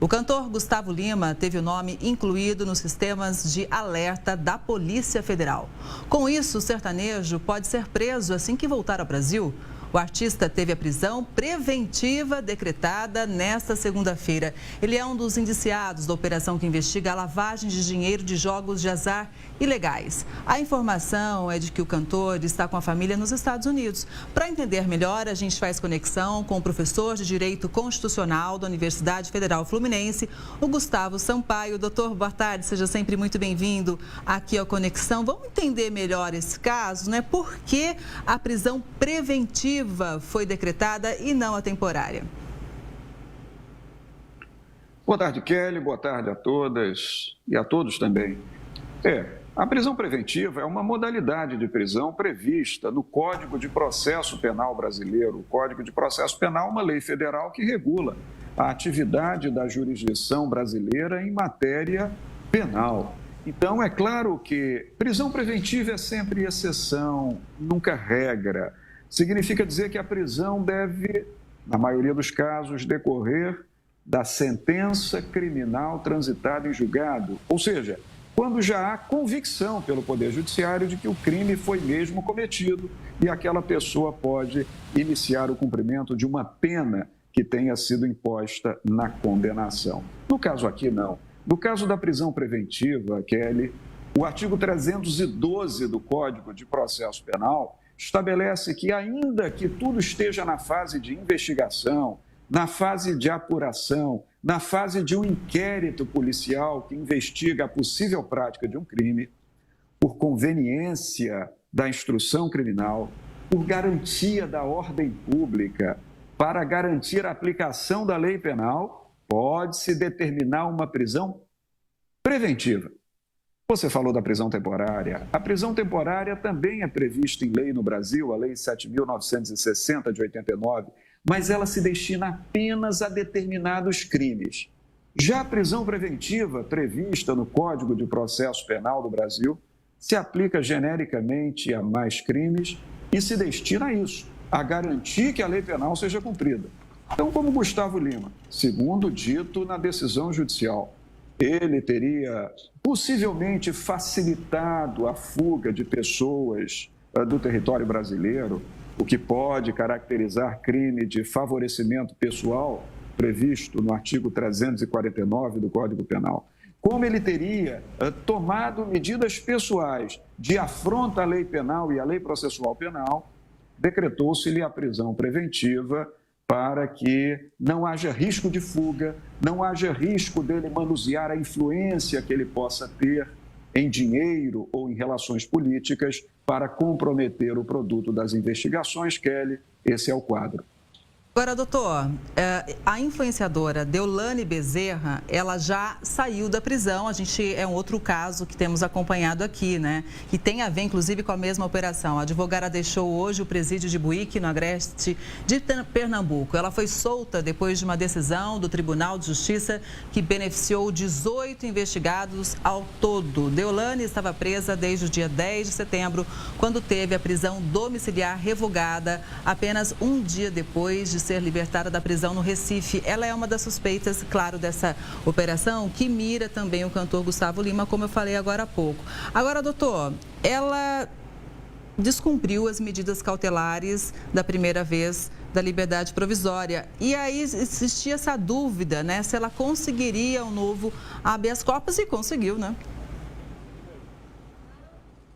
O cantor Gustavo Lima teve o nome incluído nos sistemas de alerta da Polícia Federal. Com isso, o sertanejo pode ser preso assim que voltar ao Brasil. O artista teve a prisão preventiva decretada nesta segunda-feira. Ele é um dos indiciados da operação que investiga a lavagem de dinheiro de jogos de azar ilegais. A informação é de que o cantor está com a família nos Estados Unidos. Para entender melhor, a gente faz conexão com o professor de Direito Constitucional da Universidade Federal Fluminense, o Gustavo Sampaio. Doutor, boa tarde, seja sempre muito bem-vindo aqui ao Conexão. Vamos entender melhor esse caso, né? Por que a prisão preventiva foi decretada e não a temporária? Boa tarde, Kelly. Boa tarde a todas e a todos também. A prisão preventiva é uma modalidade de prisão prevista no Código de Processo Penal brasileiro. O Código de Processo Penal é uma lei federal que regula a atividade da jurisdição brasileira em matéria penal. Então, é claro que prisão preventiva é sempre exceção, nunca regra. Significa dizer que a prisão deve, na maioria dos casos, decorrer da sentença criminal transitada em julgado, ou seja, quando já há convicção pelo Poder Judiciário de que o crime foi mesmo cometido e aquela pessoa pode iniciar o cumprimento de uma pena que tenha sido imposta na condenação. No caso aqui, não. No caso da prisão preventiva, Kelly, o artigo 312 do Código de Processo Penal estabelece que, ainda que tudo esteja na fase de investigação, na fase de apuração, na fase de um inquérito policial que investiga a possível prática de um crime, por conveniência da instrução criminal, por garantia da ordem pública, para garantir a aplicação da lei penal, pode-se determinar uma prisão preventiva. Você falou da prisão temporária. A prisão temporária também é prevista em lei no Brasil, a Lei 7.960 de 89, mas ela se destina apenas a determinados crimes. Já a prisão preventiva, prevista no Código de Processo Penal do Brasil, se aplica genericamente a mais crimes e se destina a isso, a garantir que a lei penal seja cumprida. Então, como Gustavo Lima, segundo dito na decisão judicial, ele teria possivelmente facilitado a fuga de pessoas do território brasileiro, o que pode caracterizar crime de favorecimento pessoal, previsto no artigo 349 do Código Penal. Como ele teria tomado medidas pessoais de afronta à lei penal e à lei processual penal, decretou-se-lhe a prisão preventiva para que não haja risco de fuga, não haja risco dele manusear a influência que ele possa ter em dinheiro ou em relações políticas para comprometer o produto das investigações. Kelly, esse é o quadro. Agora, doutor, a influenciadora Deolane Bezerra, ela já saiu da prisão. A gente é um outro caso que temos acompanhado aqui, né? Que tem a ver, inclusive, com a mesma operação. A advogada deixou hoje o presídio de Buíque, no agreste de Pernambuco. Ela foi solta depois de uma decisão do Tribunal de Justiça que beneficiou 18 investigados ao todo. Deolane estava presa desde o dia 10 de setembro, quando teve a prisão domiciliar revogada apenas um dia depois de ser libertada da prisão no Recife. Ela é uma das suspeitas, claro, dessa operação que mira também o cantor Gustavo Lima, como eu falei agora há pouco. Agora, doutor, ela descumpriu as medidas cautelares da primeira vez da liberdade provisória. E aí existia essa dúvida, né, se ela conseguiria um novo habeas corpus, e conseguiu, né?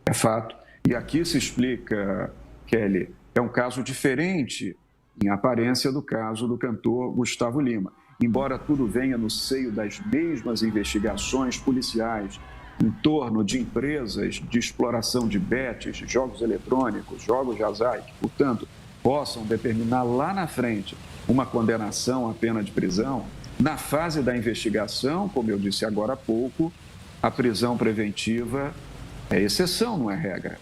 É fato. E aqui se explica, Kelly, é um caso diferente em aparência do caso do cantor Gustavo Lima. Embora tudo venha no seio das mesmas investigações policiais em torno de empresas de exploração de bets, jogos eletrônicos, jogos de azar, que, portanto, possam determinar lá na frente uma condenação à pena de prisão, na fase da investigação, como eu disse agora há pouco, a prisão preventiva é exceção, não é regra.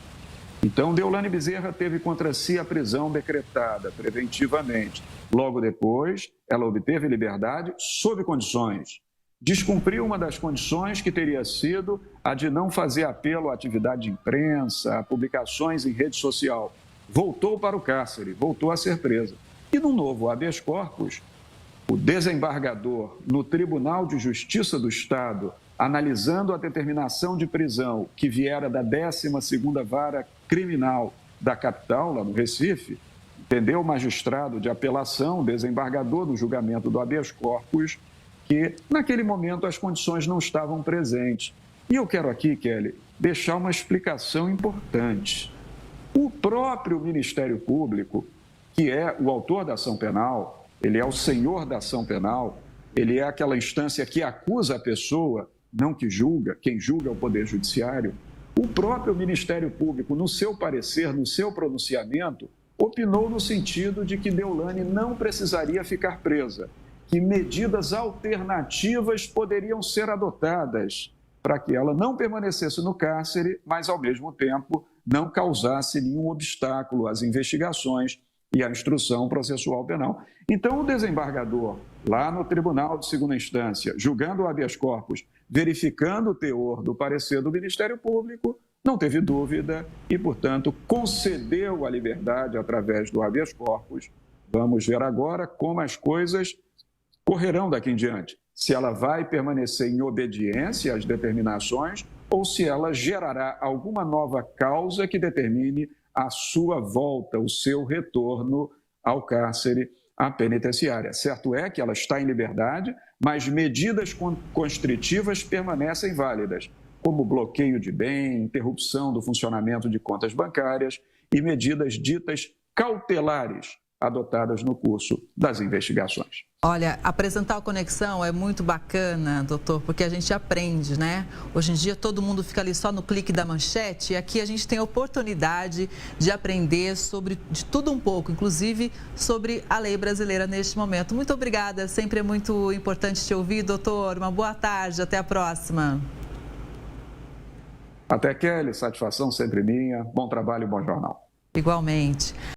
Então, Deolane Bezerra teve contra si a prisão decretada preventivamente. Logo depois, ela obteve liberdade sob condições. Descumpriu uma das condições, que teria sido a de não fazer apelo à atividade de imprensa, a publicações em rede social. Voltou para o cárcere, voltou a ser presa. E no novo habeas corpus, o desembargador no Tribunal de Justiça do Estado, analisando a determinação de prisão que viera da 12ª Vara Criminal da capital, lá no Recife, entendeu o magistrado de apelação, desembargador do julgamento do habeas corpus, que naquele momento as condições não estavam presentes. E eu quero aqui, Kelly, deixar uma explicação importante. O próprio Ministério Público, que é o autor da ação penal, ele é o senhor da ação penal, ele é aquela instância que acusa a pessoa, não que julga, quem julga é o Poder Judiciário. O próprio Ministério Público, no seu parecer, no seu pronunciamento, opinou no sentido de que Deolane não precisaria ficar presa, que medidas alternativas poderiam ser adotadas para que ela não permanecesse no cárcere, mas, ao mesmo tempo, não causasse nenhum obstáculo às investigações e à instrução processual penal. Então, o desembargador, lá no Tribunal de Segunda Instância, julgando o habeas corpus, verificando o teor do parecer do Ministério Público, não teve dúvida e, portanto, concedeu a liberdade através do habeas corpus. Vamos ver agora como as coisas correrão daqui em diante. Se ela vai permanecer em obediência às determinações ou se ela gerará alguma nova causa que determine a sua volta, o seu retorno ao cárcere, à penitenciária. Certo é que ela está em liberdade, mas medidas constritivas permanecem válidas, como bloqueio de bem, interrupção do funcionamento de contas bancárias e medidas ditas cautelares adotadas no curso das investigações. Olha, apresentar a Conexão é muito bacana, doutor, porque a gente aprende, né? Hoje em dia todo mundo fica ali só no clique da manchete e aqui a gente tem a oportunidade de aprender sobre de tudo um pouco, inclusive sobre a lei brasileira neste momento. Muito obrigada, sempre é muito importante te ouvir, doutor. Uma boa tarde, até a próxima. Até, Kelly, satisfação sempre minha. Bom trabalho e bom jornal. Igualmente.